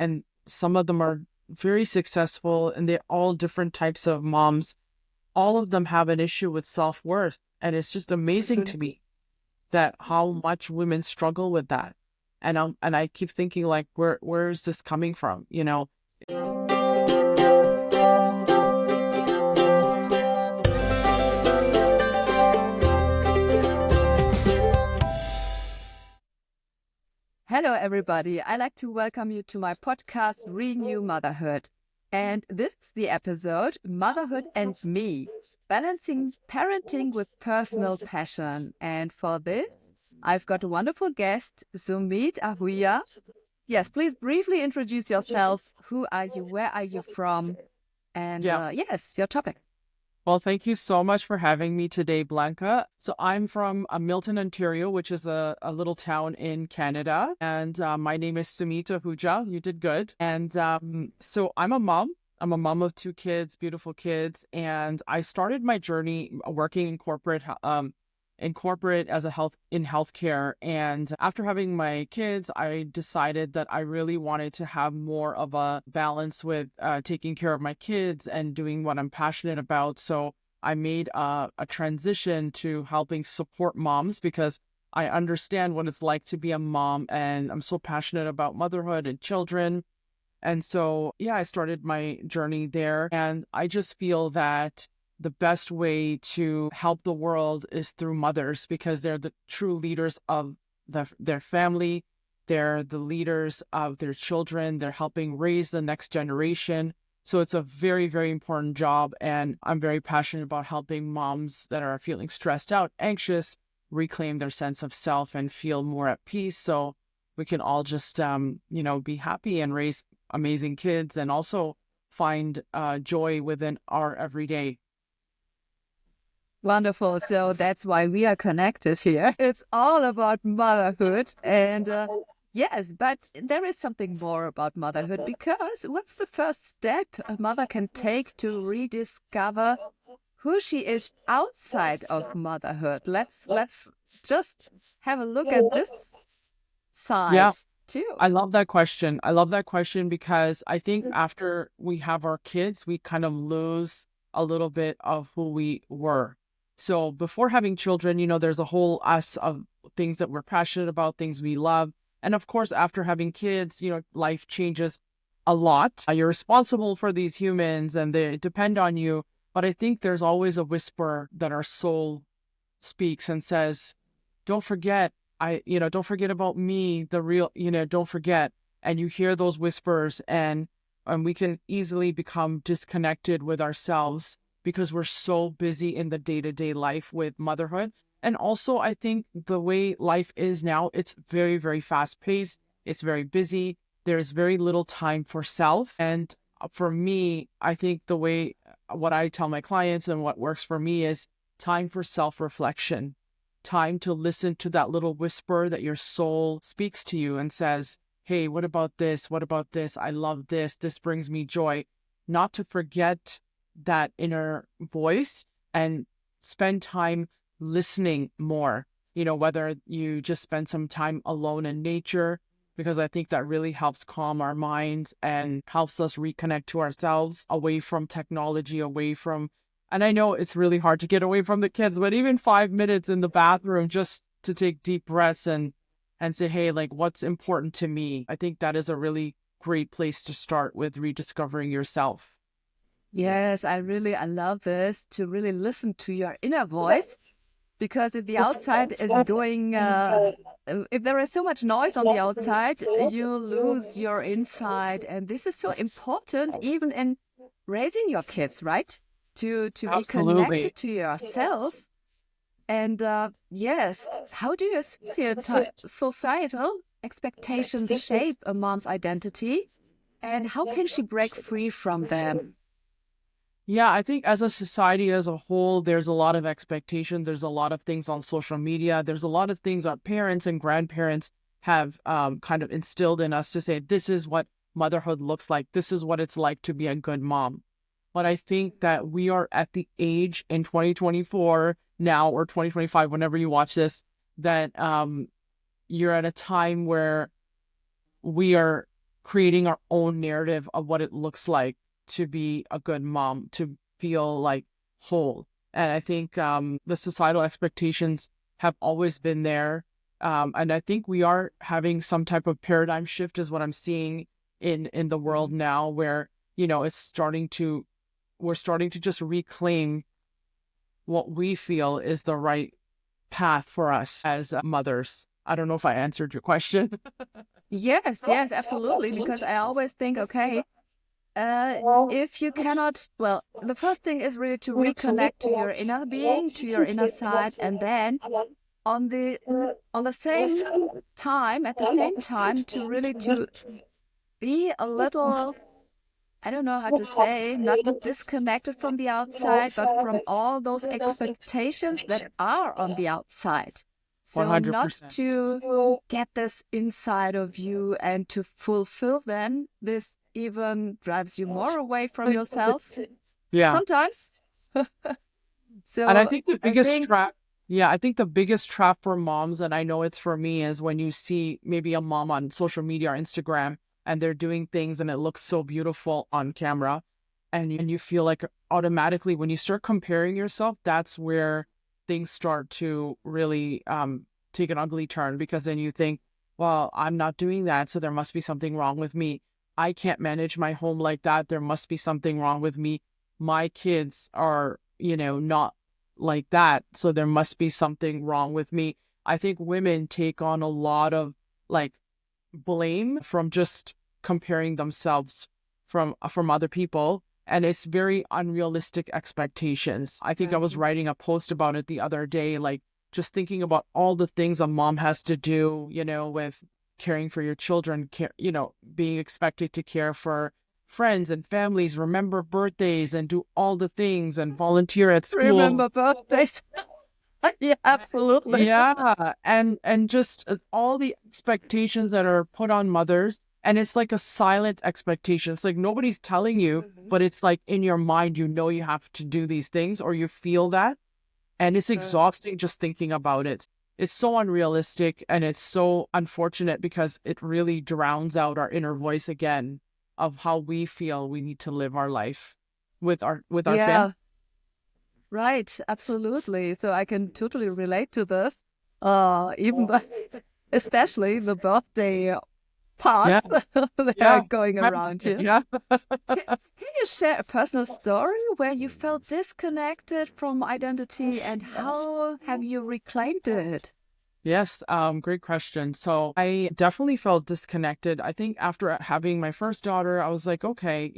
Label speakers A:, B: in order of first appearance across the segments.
A: and some of them are very successful, and they're all different types of moms. All of them have an issue with self-worth. And it's just amazing to me that how much women struggle with that. And I keep thinking, like, where is this coming from?
B: Hello, everybody. I'd like to welcome you to my podcast, Renew Motherhood. And this is the episode, Motherhood and Me, balancing parenting with personal passion. And for this, I've got a wonderful guest, Sumeet Ahuja. Yes, please briefly introduce yourself. Who are you? Where are you from? And yes, your topic.
A: Well, thank you so much for having me today, Blanka. So I'm from Milton, Ontario, which is a little town in Canada. And my name is Sumeet Ahuja. You did good. And so I'm a mom. I'm a mom of 2 kids, beautiful kids. And I started my journey working in corporate as in healthcare. And after having my kids, I decided that I really wanted to have more of a balance with taking care of my kids and doing what I'm passionate about. So I made a transition to helping support moms because I understand what it's like to be a mom, and I'm so passionate about motherhood and children. And so, I started my journey there, and I just feel that the best way to help the world is through mothers, because they're the true leaders of their family. They're the leaders of their children. They're helping raise the next generation. So it's a very, very important job. And I'm very passionate about helping moms that are feeling stressed out, anxious, reclaim their sense of self and feel more at peace. So we can all just, be happy and raise amazing kids, and also find joy within our everyday.
B: Wonderful. So that's why we are connected here. It's all about motherhood. And yes, but there is something more about motherhood, because what's the first step a mother can take to rediscover who she is outside of motherhood? Let's just have a look at this side too.
A: I love that question. Because I think after we have our kids, we kind of lose a little bit of who we were. So before having children, there's a whole us of things that we're passionate about, things we love. And of course, after having kids, life changes a lot. You're responsible for these humans and they depend on you. But I think there's always a whisper that our soul speaks and says, don't forget, don't forget about me, the real, don't forget. And you hear those whispers, and we can easily become disconnected with ourselves because we're so busy in the day-to-day life with motherhood. And also, I think the way life is now, it's very, very fast-paced. It's very busy. There's very little time for self. And for me, I think what I tell my clients and what works for me is time for self-reflection, time to listen to that little whisper that your soul speaks to you and says, hey, what about this? What about this? I love this. This brings me joy. Not to forget that inner voice, and spend time listening more, whether you just spend some time alone in nature, because I think that really helps calm our minds and helps us reconnect to ourselves, away from technology, and I know it's really hard to get away from the kids, but even 5 minutes in the bathroom just to take deep breaths and say, hey, like, what's important to me? I think that is a really great place to start with rediscovering yourself.
B: Yes, I love this, to really listen to your inner voice, because if the outside is going, if there is so much noise on the outside, you lose your inside. And this is so important, even in raising your kids, right? To be connected to yourself. And yes, how do you see societal expectations shape a mom's identity, and how can she break free from them?
A: Yeah, I think as a society as a whole, there's a lot of expectations. There's a lot of things on social media. There's a lot of things our parents and grandparents have kind of instilled in us to say, this is what motherhood looks like. This is what it's like to be a good mom. But I think that we are at the age in 2024 now, or 2025, whenever you watch this, that you're at a time where we are creating our own narrative of what it looks like to be a good mom, to feel like whole. And I think the societal expectations have always been there. And I think we are having some type of paradigm shift is what I'm seeing in the world now, where, it's we're starting to just reclaim what we feel is the right path for us as mothers. I don't know if I answered your question.
B: Yes, yes, absolutely. Because I always think, okay, if you cannot, well, the first thing is really to reconnect to your inner being, to your inner side, and then on the same time, at the same time, to really to be a little, I don't know how to say, not disconnected from the outside, but from all those expectations that are on the outside. So not
A: 100%.
B: to get this inside of you and to fulfill them. This even drives you more away from yourself
A: Yeah.
B: sometimes.
A: And I
B: So
A: think the
B: I
A: biggest
B: think,
A: trap, yeah, I think the biggest trap for moms, and I know it's for me, is when you see maybe a mom on social media or Instagram and they're doing things and it looks so beautiful on camera. And you feel like automatically when you start comparing yourself, that's where things start to really take an ugly turn, because then you think, well, I'm not doing that, so there must be something wrong with me. I can't manage my home like that. There must be something wrong with me. My kids are, not like that, so there must be something wrong with me. I think women take on a lot of like blame from just comparing themselves from other people, and it's very unrealistic expectations. I think I was writing a post about it the other day, like just thinking about all the things a mom has to do, with caring for your children, being expected to care for friends and families, remember birthdays and do all the things and volunteer at school.
B: remember birthdays. Yeah, absolutely.
A: Yeah, and just all the expectations that are put on mothers, and it's like a silent expectation. It's like nobody's telling you, but it's like in your mind, you have to do these things, or you feel that, and it's exhausting just thinking about it. It's so unrealistic, and it's so unfortunate because it really drowns out our inner voice again of how we feel we need to live our life with our family.
B: Yeah, right. Absolutely. So I can totally relate to this. Even the, especially the birthday parts
A: Yeah,
B: that are
A: yeah,
B: going around here.
A: yeah.
B: Can you share a personal story where you felt disconnected from identity and how have you reclaimed it?
A: Yes, great question. So I definitely felt disconnected. I think after having my first daughter, I was like, okay,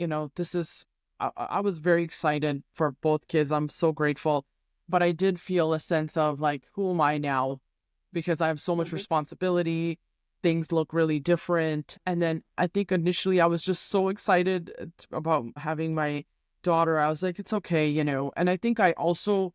A: I was very excited for both kids. I'm so grateful. But I did feel a sense of like, who am I now? Because I have so much responsibility. Things look really different. And then I think initially I was just so excited about having my daughter. I was like, it's okay. And I think I also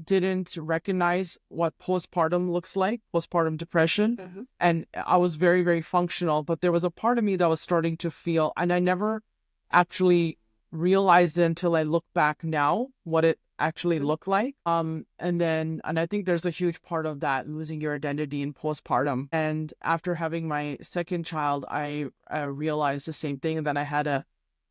A: didn't recognize what postpartum looks like, postpartum depression. And I was very, very functional, but there was a part of me that was starting to feel, and I never actually realized it until I look back now, what it actually looked like. And I think there's a huge part of that, losing your identity in postpartum. And after having my second child, I realized the same thing. And then I had a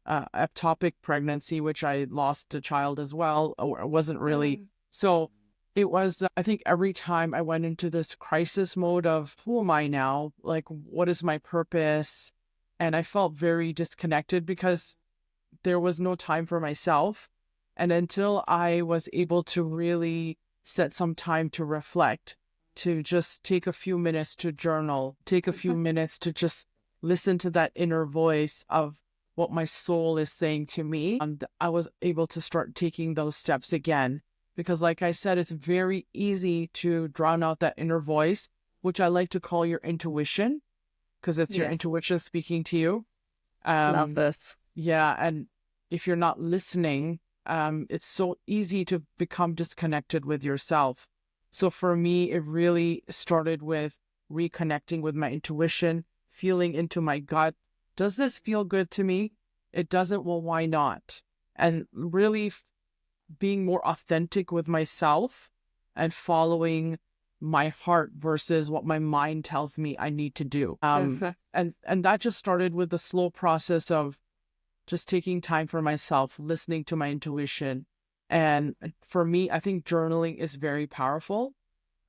A: ectopic pregnancy, which I lost a child as well, or it wasn't really. So it was, I think every time I went into this crisis mode of who am I now? Like, what is my purpose? And I felt very disconnected because there was no time for myself. And until I was able to really set some time to reflect, to just take a few minutes to journal, take a few minutes to just listen to that inner voice of what my soul is saying to me, I was able to start taking those steps again. Because like I said, it's very easy to drown out that inner voice, which I like to call your intuition, because it's your
B: Yes,
A: intuition speaking to you.
B: love
A: Um,
B: this.
A: yeah, and if you're not listening, it's so easy to become disconnected with yourself. So for me, it really started with reconnecting with my intuition, feeling into my gut. Does this feel good to me? It doesn't, well, why not? And really being more authentic with myself and following my heart versus what my mind tells me I need to do. And that just started with the slow process of just taking time for myself, listening to my intuition. And for me, I think journaling is very powerful.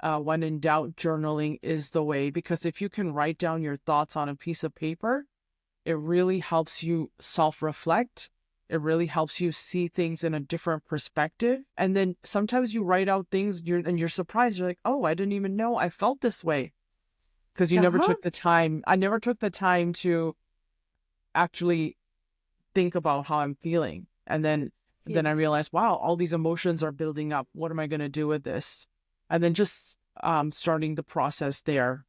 A: When in doubt, journaling is the way, because if you can write down your thoughts on a piece of paper, it really helps you self-reflect. It really helps you see things in a different perspective. And then sometimes you write out things and you're surprised. You're like, oh, I didn't even know I felt this way, because you never
B: Uh-huh.
A: took the time. I never took the time to actually think about how I'm feeling. And then I
B: Yes.
A: realized, wow, all these emotions are building up. What am I going to do with this? And then just starting the process there.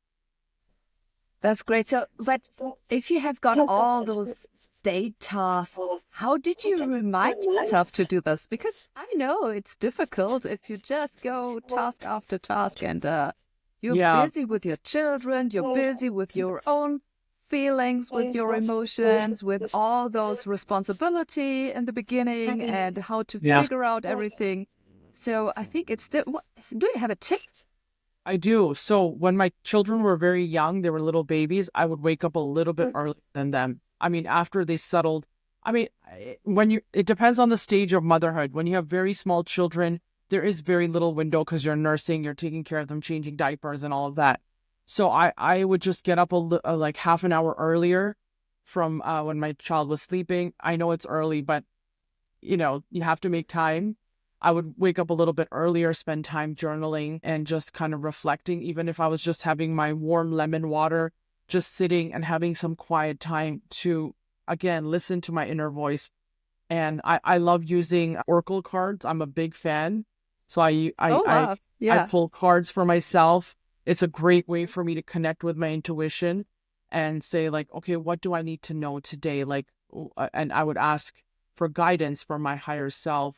B: That's great. So, but if you have got all those day tasks, how did you remind yourself to do this? Because I know it's difficult if you just go task after task and you're
A: Yeah,
B: busy with your children, you're busy with your own feelings, with your emotions, with all those responsibility in the beginning and how to
A: yeah,
B: figure out everything. So I think it's still, do you have a tip?
A: I do. So when my children were very young, they were little babies, I would wake up a little bit earlier than them. I mean, after they settled, I mean, it depends on the stage of motherhood. When you have very small children, there is very little window because you're nursing, you're taking care of them, changing diapers and all of that. So I would just get up like half an hour earlier from when my child was sleeping. I know it's early, but you have to make time. I would wake up a little bit earlier, spend time journaling and just kind of reflecting, even if I was just having my warm lemon water, just sitting and having some quiet time to, again, listen to my inner voice. And I love using oracle cards. I'm a big fan. So
B: Oh, wow.
A: I
B: Yeah.
A: pull cards for myself. It's a great way for me to connect with my intuition and say like, okay, what do I need to know today? Like, and I would ask for guidance from my higher self,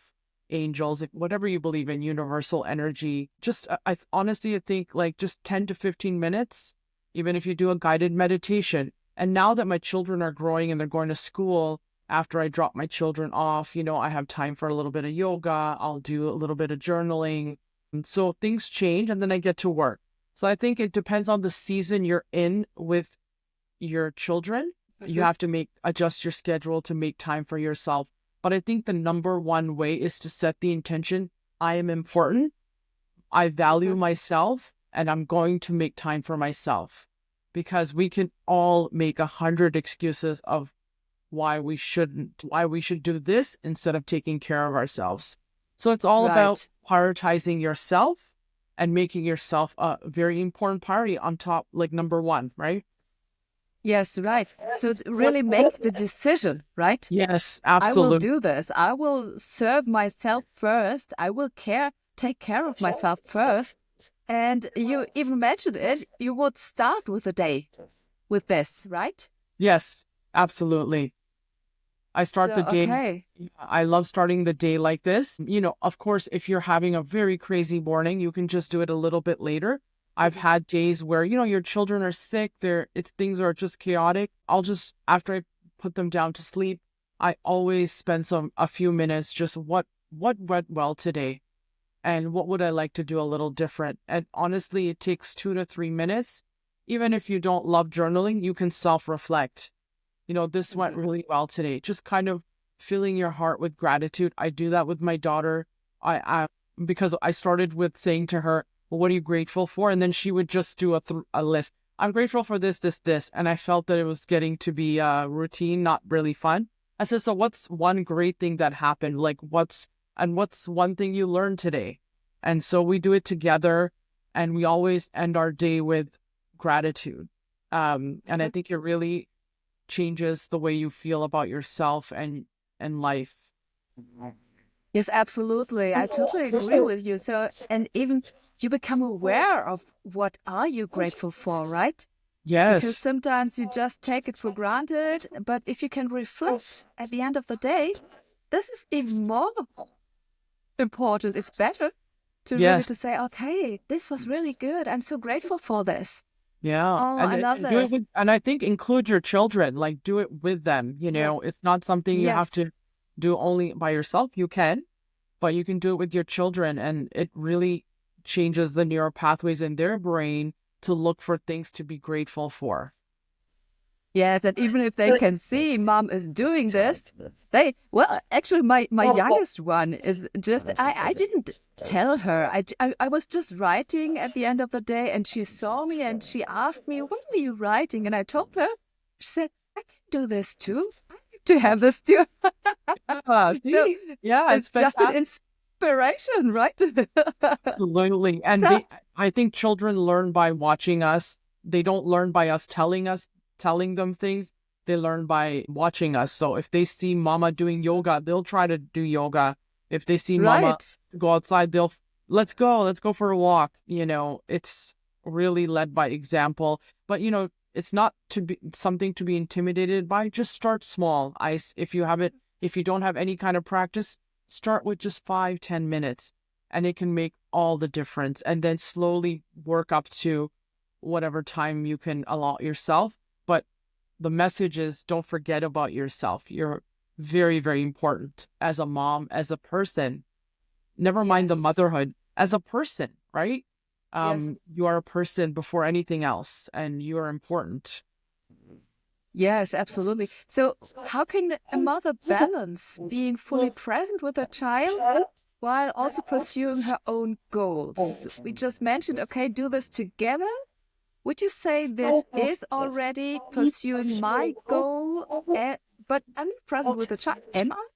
A: angels, like, whatever you believe in, universal energy. Just, I honestly, I think like just 10 to 15 minutes, even if you do a guided meditation. And now that my children are growing and they're going to school, after I drop my children off, I have time for a little bit of yoga. I'll do a little bit of journaling. And so things change and then I get to work. So I think it depends on the season you're in with your children. You
B: Mhm.
A: have to adjust your schedule to make time for yourself. But I think the number one way is to set the intention. I am important. I value
B: Mhm.
A: myself and I'm going to make time for myself, because we can all make 100 excuses of why we should do this instead of taking care of ourselves. So it's all about
B: Right.
A: prioritizing yourself and making yourself a very important priority on top, like number one, right?
B: Yes, right. So really make the decision, right?
A: Yes,
B: I will
A: absolutely.
B: do this. I will serve myself first. I will take care of myself first. And you even mentioned it. You would start with the day with this, right?
A: Yes, absolutely. I start
B: So,
A: the day.
B: okay.
A: I love starting the day like this. Of course, if you're having a very crazy morning, you can just do it a little bit later. I've
B: Mhm.
A: had days where, your children are sick, things are just chaotic. I'll just, after I put them down to sleep, I always spend a few minutes just what went well today and what would I like to do a little different. And honestly, it takes 2 to 3 minutes. Even if you don't love journaling, you can self-reflect. This went
B: Mhm.
A: really well today. Just kind of filling your heart with gratitude. I do that with my daughter. I because I started with saying to her, "Well, what are you grateful for?" And then she would just do a list. I'm grateful for this, this, this, and I felt that it was getting to be routine, not really fun. I said, "So what's one great thing that happened? Like what's one thing you learned today?" And so we do it together, and we always end our day with gratitude. And I
B: Mhm.
A: think it really changes the way you feel about yourself and life.
B: Yes, absolutely. I totally agree with you. So, and even you become aware of what are you grateful for, right? Because
A: Yes,
B: sometimes you just take it for granted. But if you can reflect at the end of the day, this is even more important. It's better to really
A: yes,
B: to say, okay, this was really good. I'm so grateful for this.
A: yeah,
B: Oh,
A: and
B: I love
A: do it
B: this.
A: with, and I think include your children. Like do it with them.
B: Yeah.
A: It's not something you have
B: Yes.
A: to do only by yourself. You can, but you can do it with your children, and it really changes the neural pathways in their brain to look for things to be grateful for.
B: Yes, and even if they can see mom is doing this, actually, my youngest one is just, I didn't tell her. I was just writing at the end of the day, and she saw me and she asked me, "What are you writing?" And I told her, she said, "I can do this too. I like to have this too."
A: Yeah,
B: So
A: see? Yeah, it's
B: it's just an
A: fantastic.
B: inspiration, right?
A: Absolutely. And
B: So,
A: I think children learn by watching us. They don't learn by us, telling them things. They learn by watching us. So if they see mama doing yoga, they'll try to do yoga. If they see mama
B: right.
A: go outside, let's go for a walk. It's really led by example. But it's not to be something to be intimidated by. Just start small. If you don't have any kind of practice, start with just 5-10 minutes, and it can make all the difference. And then slowly work up to whatever time you can allot yourself. But the message is, don't forget about yourself. You're very, very important as a mom, as a person. Never mind the
B: Yes.
A: motherhood, as a person, right?
B: Yes.
A: You are a person before anything else, and you are important.
B: Yes, absolutely. So, how can a mother balance being fully present with her child while also pursuing her own goals? We just mentioned, okay, do this together. Would you say this is already pursuing my goal, but I'm not present with the child? Am I?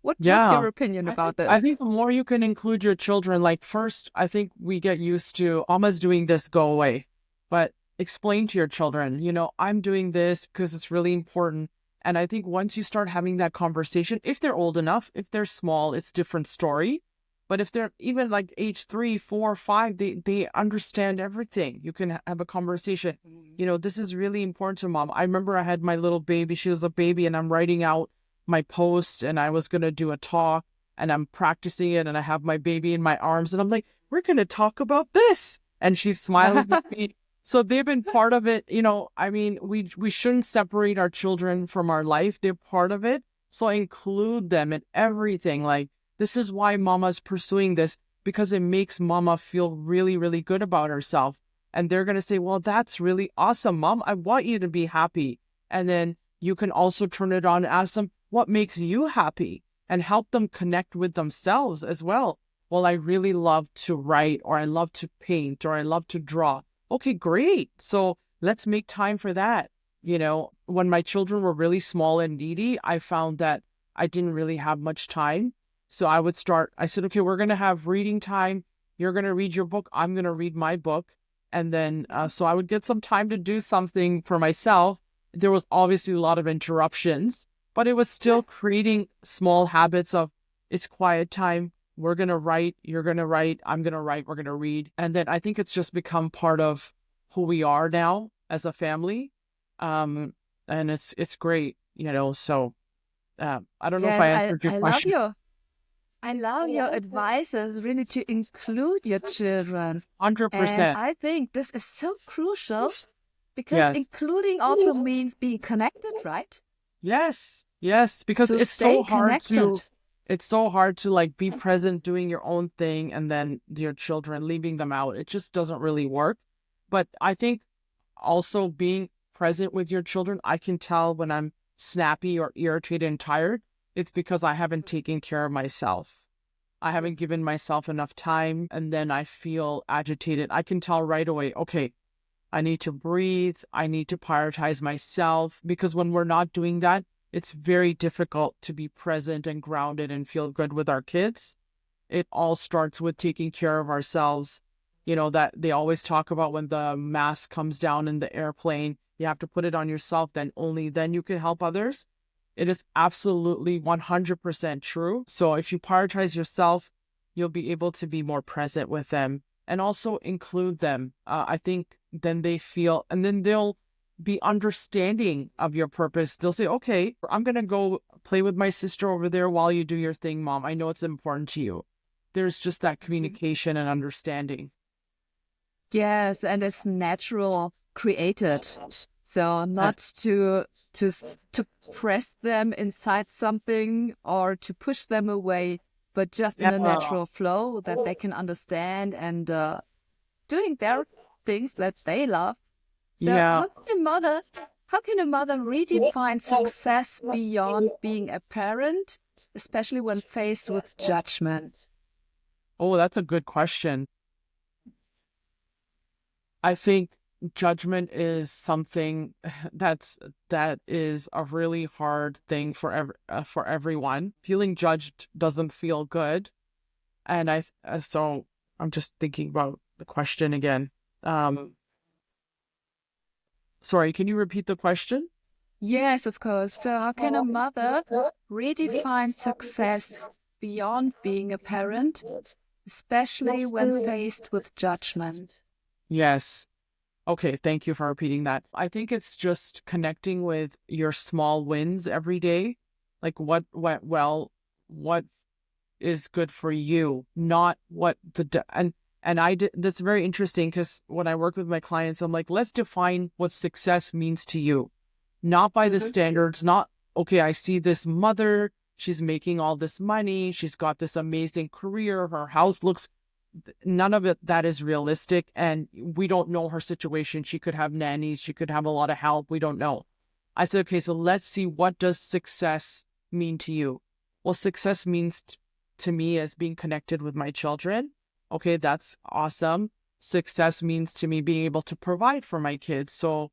B: What's
A: Yeah.
B: your opinion
A: I
B: about
A: think I
B: this?
A: think the more you can include your children, like first, I think we get used to Mama's doing this, go away. But explain to your children, I'm doing this because it's really important. And I think once you start having that conversation, if they're old enough, if they're small, it's different story. But if they're even like age 3, 4, 5, they understand everything. You can have a conversation. This is really important to mom. I remember I had my little baby. She was a baby, and I'm writing out my post, and I was going to do a talk, and I'm practicing it, and I have my baby in my arms, and I'm like, we're going to talk about this. And she's smiling at me. So they've been part of it. I mean, we shouldn't separate our children from our life. They're part of it. So include them in everything. Like, this is why mama's pursuing this, because it makes mama feel really, really good about herself. And they're going to say, well, that's really awesome, mom. I want you to be happy. And then you can also turn it on and ask them, what makes you happy? And help them connect with themselves as well. Well, I really love to write, or I love to paint, or I love to draw. Okay, great. So let's make time for that. When my children were really small and needy, I found that I didn't really have much time. So I said, okay, we're going to have reading time. You're going to read your book. I'm going to read my book. And then, so I would get some time to do something for myself. There was obviously a lot of interruptions, but it was still creating small habits of, it's quiet time. We're going to write. You're going to write. I'm going to write. We're going to read. And then I think it's just become part of who we are now as a family. And it's great, so I don't know if
B: Yes,
A: I answered your question.
B: I love your advices really to include your children. And
A: 100%.
B: I think this is so crucial because
A: Yes.
B: including also means being connected, right?
A: Yes. Yes. Because
B: So stay connected.
A: it's so hard to like be present doing your own thing and then your children leaving them out. It just doesn't really work. But I think also being present with your children, I can tell when I'm snappy or irritated and tired. It's because I haven't taken care of myself. I haven't given myself enough time, and then I feel agitated. I can tell right away, okay, I need to breathe. I need to prioritize myself, because when we're not doing that, it's very difficult to be present and grounded and feel good with our kids. It all starts with taking care of ourselves. That they always talk about, when the mask comes down in the airplane, you have to put it on yourself, then only then you can help others. It is absolutely 100% true. So if you prioritize yourself, you'll be able to be more present with them and also include them. I think then they feel, and then they'll be understanding of your purpose. They'll say, okay, I'm going to go play with my sister over there while you do your thing, mom. I know it's important to you. There's just that communication and understanding.
B: Yes, and it's natural created. So not
A: Yes.
B: to press them inside something or to push them away, but just in a
A: Yeah.
B: natural flow that they can understand and doing their things that they love. So
A: Yeah.
B: how can a mother redefine success beyond being a parent, especially when faced with judgment?
A: Oh, that's a good question. I think judgment is something that is a really hard thing for everyone. Feeling judged doesn't feel good, and so I'm just thinking about the question again. Um, Sorry, can you repeat the question?
B: Yes, of course. So how can a mother redefine success beyond being a parent, especially when faced with judgment?
A: Yes. Okay, thank you for repeating that. I think it's just connecting with your small wins every day. Like what went well, what is good for you, not what and I did that's very interesting because when I work with my clients, I'm like, let's define what success means to you. Not by the
B: Mm-hmm.
A: standards, not okay, I see this mother, she's making all this money, she's got this amazing career, her house looks none of it that is realistic. And we don't know her situation. She could have nannies. She could have a lot of help. We don't know. I said, okay, so let's see, what does success mean to you? Well, success means to me as being connected with my children. Okay, that's awesome. Success means to me being able to provide for my kids. So,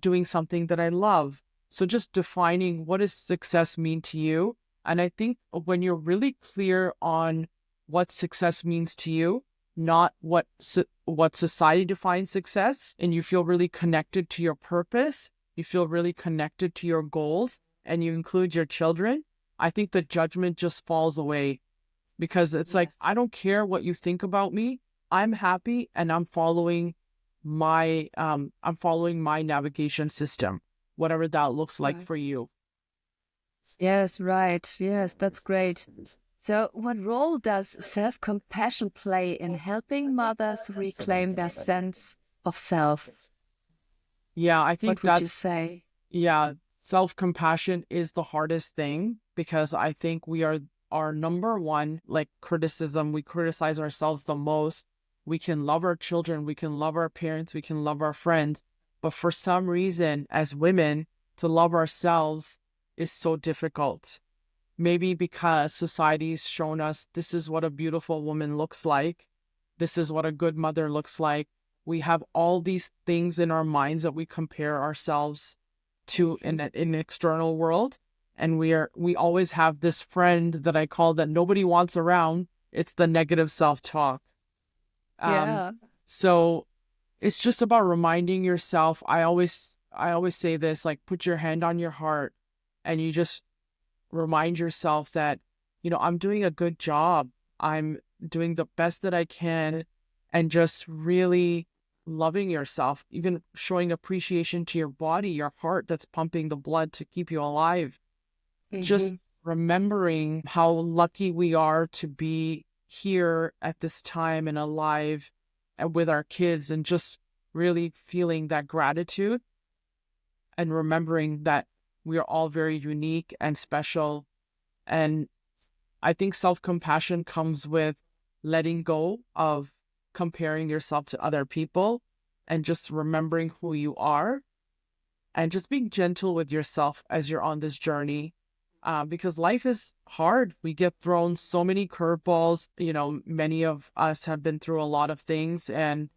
A: doing something that I love. So just defining what does success mean to you? And I think when you're really clear on what success means to you, not what society defines success, and you feel really connected to your purpose, you feel really connected to your goals, and you include your children, I think the judgment just falls away because it's like,
B: Yes.
A: I don't care what you think about me. I'm happy and I'm following my navigation system, whatever that looks like
B: Right.
A: for you.
B: Yes, right. Yes, that's great. So, what role does self compassion play in helping mothers reclaim their sense of self?
A: Yeah, I think
B: What would you
A: that's
B: say?
A: Yeah, self-compassion is the hardest thing because I think we are our number one, like criticism. We criticize ourselves the most. We can love our children, we can love our parents, we can love our friends. But for some reason, as women, to love ourselves is so difficult. Maybe because society's shown us this is what a beautiful woman looks like. This is what a good mother looks like. We have all these things in our minds that we compare ourselves to in an external world. And we always have this friend that I call that nobody wants around. It's the negative self-talk. Um,
B: Yeah.
A: so it's just about reminding yourself. I always say this, like put your hand on your heart and you just remind yourself that, I'm doing a good job. I'm doing the best that I can and just really loving yourself, even showing appreciation to your body, your heart that's pumping the blood to keep you alive. Just
B: Hmm.
A: remembering how lucky we are to be here at this time and alive and with our kids and just really feeling that gratitude and remembering that we are all very unique and special. And I think self compassion comes with letting go of comparing yourself to other people and just remembering who you are and just being gentle with yourself as you're on this journey. Because life is hard. We get thrown so many curveballs. Many of us have been through a lot of things and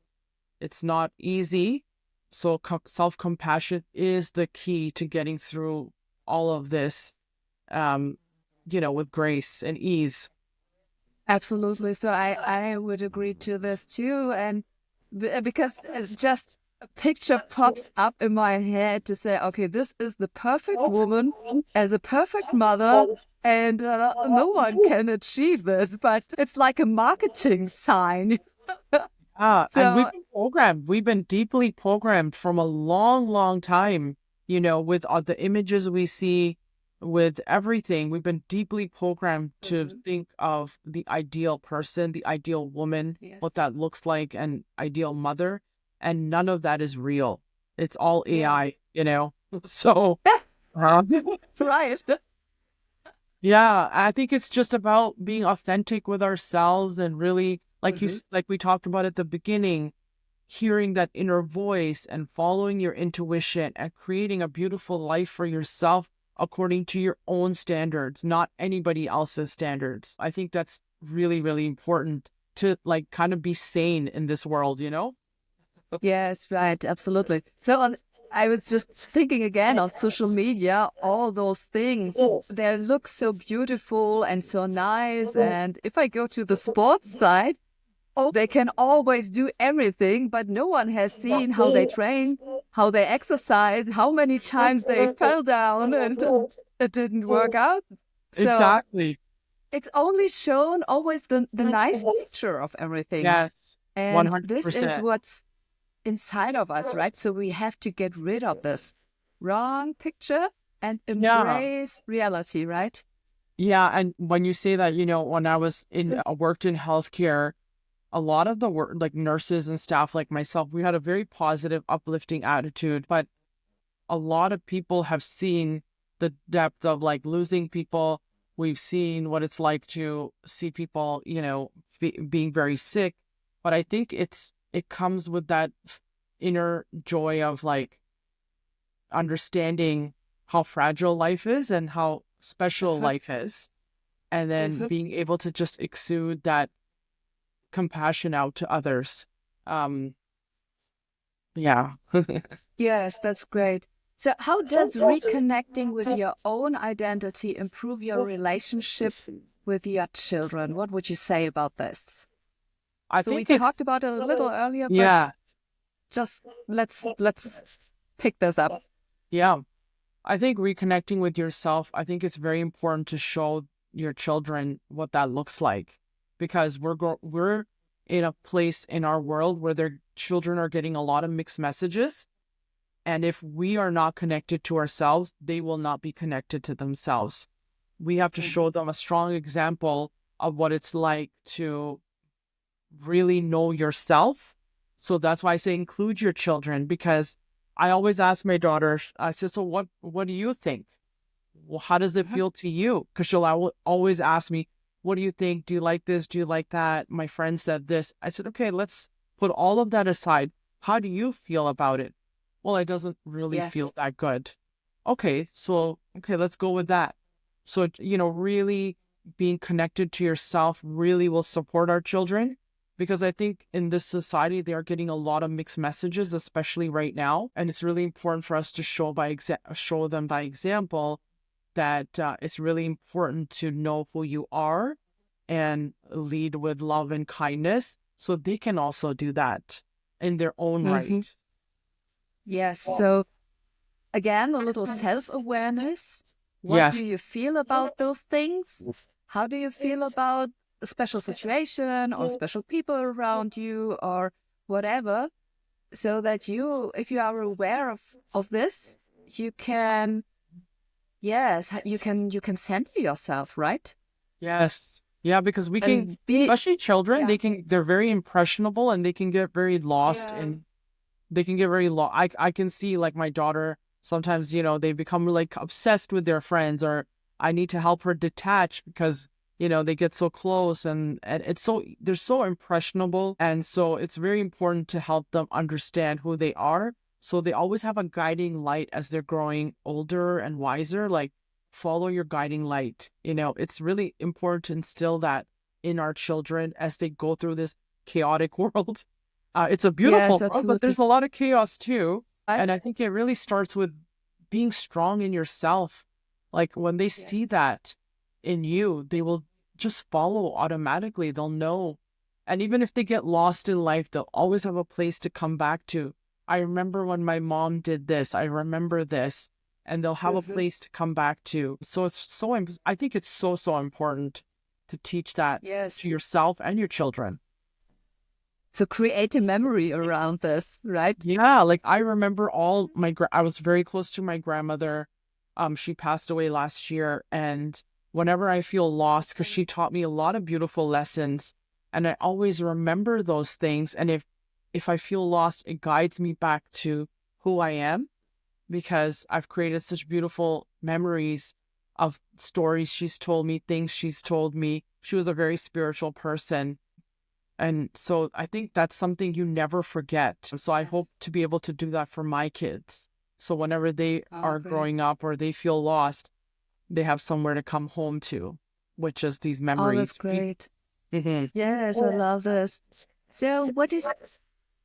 A: it's not easy. So self compassion is the key to getting through all of this, um, with grace and ease.
B: Absolutely. So I would agree to this too. And because it's just a picture pops up in my head to say, okay, this is the perfect woman as a perfect mother. And no one can achieve this, but it's like a marketing sign.
A: And
B: So,
A: we've been deeply programmed from a long, long time, with all the images we see, with everything. We've been deeply programmed to
B: mhm,
A: think of the ideal person, the ideal woman,
B: yes.
A: what that looks like, and ideal mother. And none of that is real. It's all
B: Yeah.
A: AI. So, uh,
B: Right.
A: Yeah, I think it's just about being authentic with ourselves and really,
B: Hmm.
A: like we talked about at the beginning, hearing that inner voice and following your intuition and creating a beautiful life for yourself according to your own standards, not anybody else's standards. I think that's really, really important to like kind of be sane in this world, you know?
B: Yes, right, absolutely. So I was just thinking again on social media, all those things, they look so beautiful and so nice. And if I go to the sports side, oh, they can always do everything, but no one has seen how they train, how they exercise, how many times they fell down and it didn't work out. So
A: Exactly.
B: it's only shown always the nice picture of everything.
A: Yes.
B: And this is
A: 100%.
B: what's inside of us, right? So we have to get rid of this wrong picture and
A: Yeah.
B: embrace reality, right?
A: Yeah. And when you say that, when I was worked in healthcare, a lot of the work, like nurses and staff like myself, we had a very positive, uplifting attitude. But a lot of people have seen the depth of like losing people. We've seen what it's like to see people, being very sick. But I think it comes with that inner joy of like understanding how fragile life is and how special
B: Uh-huh.
A: life is. And then
B: Mhm.
A: being able to just exude that compassion out to others. Um, yeah.
B: Yes, that's great. So, how does reconnecting with your own identity improve your relationship with your children? What would you say about this?
A: I
B: So, we
A: think it's,
B: talked about it a little earlier, but
A: yeah,
B: just let's pick this up.
A: yeah. I think reconnecting with yourself, I think it's very important to show your children what that looks like because we're in a place in our world where their children are getting a lot of mixed messages. And if we are not connected to ourselves, they will not be connected to themselves. We have to show
B: Mhm.
A: them a strong example of what it's like to really know yourself. So that's why I say include your children because I always ask my daughter, I said, so what do you think? Well, how does it
B: Uh-huh.
A: feel to you? Because always ask me, what do you think? Do you like this? Do you like that? My friend said this. I said, okay, let's put all of that aside. How do you feel about it? Well, it doesn't really feel
B: Yes.
A: that good. Okay, let's go with that. So, really being connected to yourself really will support our children because I think in this society they are getting a lot of mixed messages, especially right now, and it's really important for us to show them by example that it's really important to know who you are and lead with love and kindness so they can also do that in their own
B: Hmm.
A: right.
B: Yes. So, again, a little self awareness. What do
A: Yes.
B: you feel about those things? How do you feel about a special situation or special people around you or whatever? So that you, if you are aware of this, you can, yes, you can center yourself, right?
A: Yes. Yeah, because we can,
B: And be,
A: especially children,
B: yeah,
A: they're very impressionable and they can get very lost
B: yeah.
A: in, they can get very lost. I can see like my daughter, sometimes, they become like obsessed with their friends or I need to help her detach because, they get so close and they're so impressionable. And so it's very important to help them understand who they are. So they always have a guiding light as they're growing older and wiser. Like, follow your guiding light. It's really important to instill that in our children as they go through this chaotic world. It's a
B: Yes,
A: beautiful world, but there's
B: absolutely.
A: a lot of chaos too.
B: Right?
A: And I think it really starts with being strong in yourself. Like when they
B: Yes.
A: see that in you, they will just follow automatically. They'll know. And even if they get lost in life, they'll always have a place to come back to. I remember when my mom did this. I remember this. And they'll have a
B: Hmm.
A: place to come back to. So I think it's so, so important to teach that to
B: Yes.
A: yourself and your children.
B: So create a memory around this, right?
A: Yeah, like I remember I was very close to my grandmother. She passed away last year, and whenever I feel lost, because she taught me a lot of beautiful lessons, and I always remember those things. And if I feel lost, it guides me back to who I am because I've created such beautiful memories of stories she's told me, things she's told me. She was a very spiritual person. And so I think that's something you never forget. So I hope to be able to do that for my kids. So whenever they
B: Oh,
A: are
B: great.
A: growing up or they feel lost, they have somewhere to come home to, which is these
B: Oh, that's
A: memories.
B: great.
A: Mm-hmm.
B: Yes, I love this. So, what is,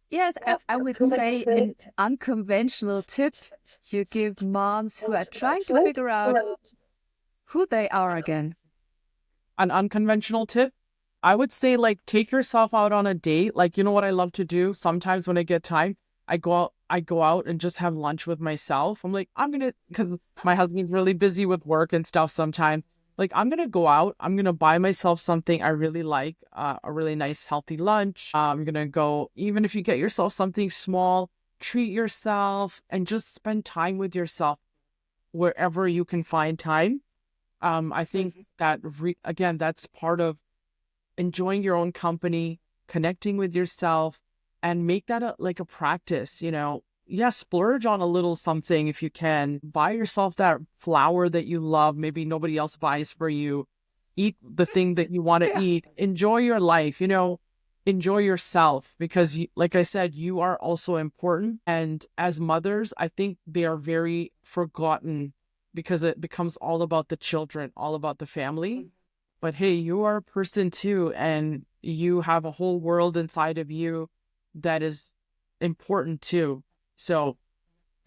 B: yes, I would say an unconventional tip you give moms who are trying to figure out who they are again?
A: An unconventional tip, I would say like take yourself out on a date. Like, you know what I love to do? Sometimes when I get time, I go out and just have lunch with myself. I'm like, because my husband's really busy with work and stuff sometimes. Like, I'm gonna go out. I'm gonna buy myself something I really like, a really nice healthy lunch. I'm gonna go, even if you get yourself something small, treat yourself and just spend time with yourself wherever you can find time. I think that again, that's part of enjoying your own company, connecting with yourself, and make that like a practice. Yeah, splurge on a little something if you can. Buy yourself that flower that you love. Maybe nobody else buys for you. Eat the thing that you want to
B: Yeah.
A: eat. Enjoy your life. Enjoy yourself because, like I said, you are also important. And as mothers, I think they are very forgotten because it becomes all about the children, all about the family. But hey, you are a person too, and you have a whole world inside of you that is important too. So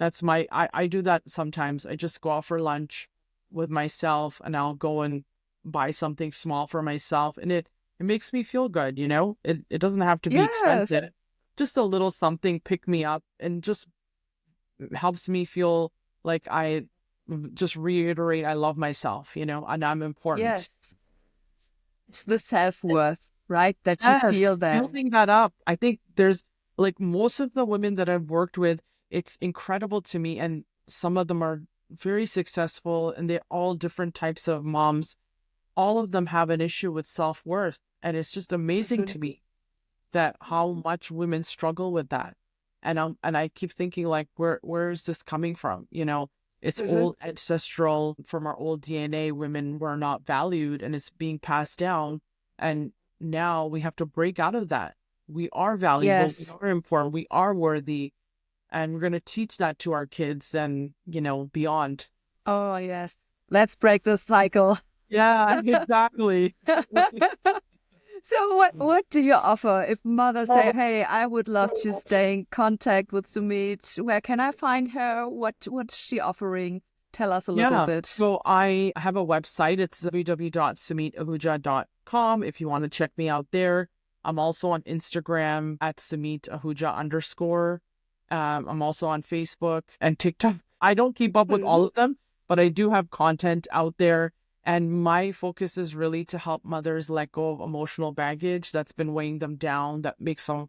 A: I do that sometimes. I just go out for lunch with myself and I'll go and buy something small for myself. And it makes me feel good. It doesn't have to be
B: Yes.
A: expensive. Just a little something pick me up and just helps me feel like I just reiterate I love myself, and I'm important.
B: Yes. It's the self-worth, right? That you
A: Yes,
B: feel that.
A: building that up. I think there's like most of the women that I've worked with, it's incredible to me. And some of them are very successful and they're all different types of moms. All of them have an issue with self-worth. And it's just amazing
B: Mhm.
A: to me that how much women struggle with that. And I keep thinking like where is this coming from? It's
B: Mhm.
A: old ancestral from our old DNA. Women were not valued and it's being passed down. And now we have to break out of that. We are valuable, we
B: Yes.
A: are important, we are worthy, and we're gonna teach that to our kids and beyond.
B: Oh, yes. Let's break the cycle.
A: Yeah, exactly.
B: So what do you offer if mothers say, "Hey, I would love to stay in contact with Sumeet. Where can I find her? What's she offering? Tell us a little
A: Yeah.
B: bit."
A: So I have a website. It's www.sumeetahuja.com if you want to check me out there. I'm also on Instagram at Sumeet Ahuja _. I'm also on Facebook and TikTok. I don't keep up with all
B: Mhm.
A: of them, but I do have content out there. And my focus is really to help mothers let go of emotional baggage that's been weighing them down, that makes them,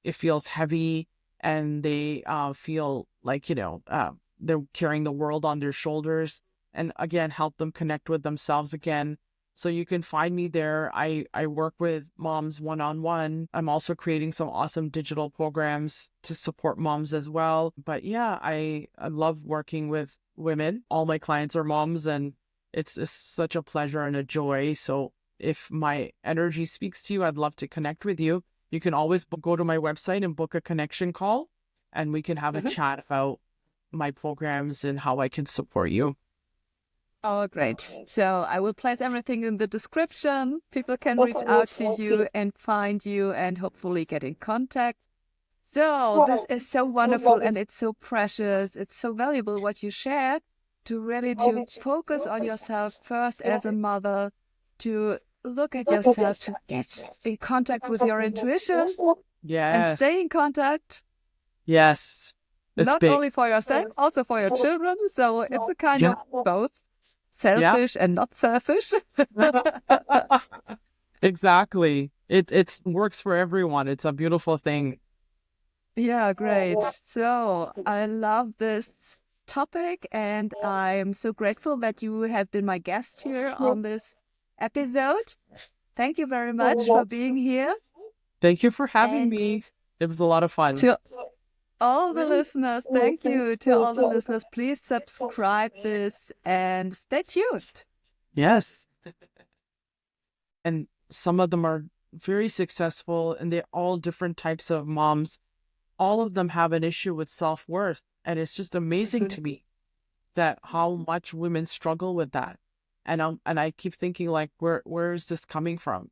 A: it feels heavy, and they feel like, they're carrying the world on their shoulders, and again help them connect with themselves again. So you can find me there. I work with moms one-on-one. I'm also creating some awesome digital programs to support moms as well. But yeah, I love working with women. All my clients are moms, and it's such a pleasure and a joy. So if my energy speaks to you, I'd love to connect with you. You can always go to my website and book a connection call, and we can have a
B: Mhm.
A: chat about my programs and how I can support you.
B: Oh, great. So I will place everything in the description. People can reach out to you and find you and hopefully get in contact. So this is so wonderful and it's so precious. It's so valuable what you shared to really to focus on yourself first as a mother, to look at yourself, to get in contact with your intuition and
A: Yes.
B: stay in contact,
A: Yes. It's
B: not
A: big.
B: only for yourself, also for your children. So it's a kind
A: Yeah.
B: of both
A: Yeah.
B: selfish and not selfish.
A: Exactly. It works for everyone. It's a beautiful thing.
B: Yeah, great. So I love this topic, and I'm so grateful that you have been my guest here on this episode. Thank you very much for being here.
A: Thank you for having
B: And
A: me. It was a lot of fun.
B: to all the listeners. Thank you to all the listeners. Please subscribe this and stay tuned.
A: Yes. And some of them are very successful, and they're all different types of moms. All of them have an issue with self-worth. And it's just amazing to me that how much women struggle with that. And I keep thinking, like, where is this coming from?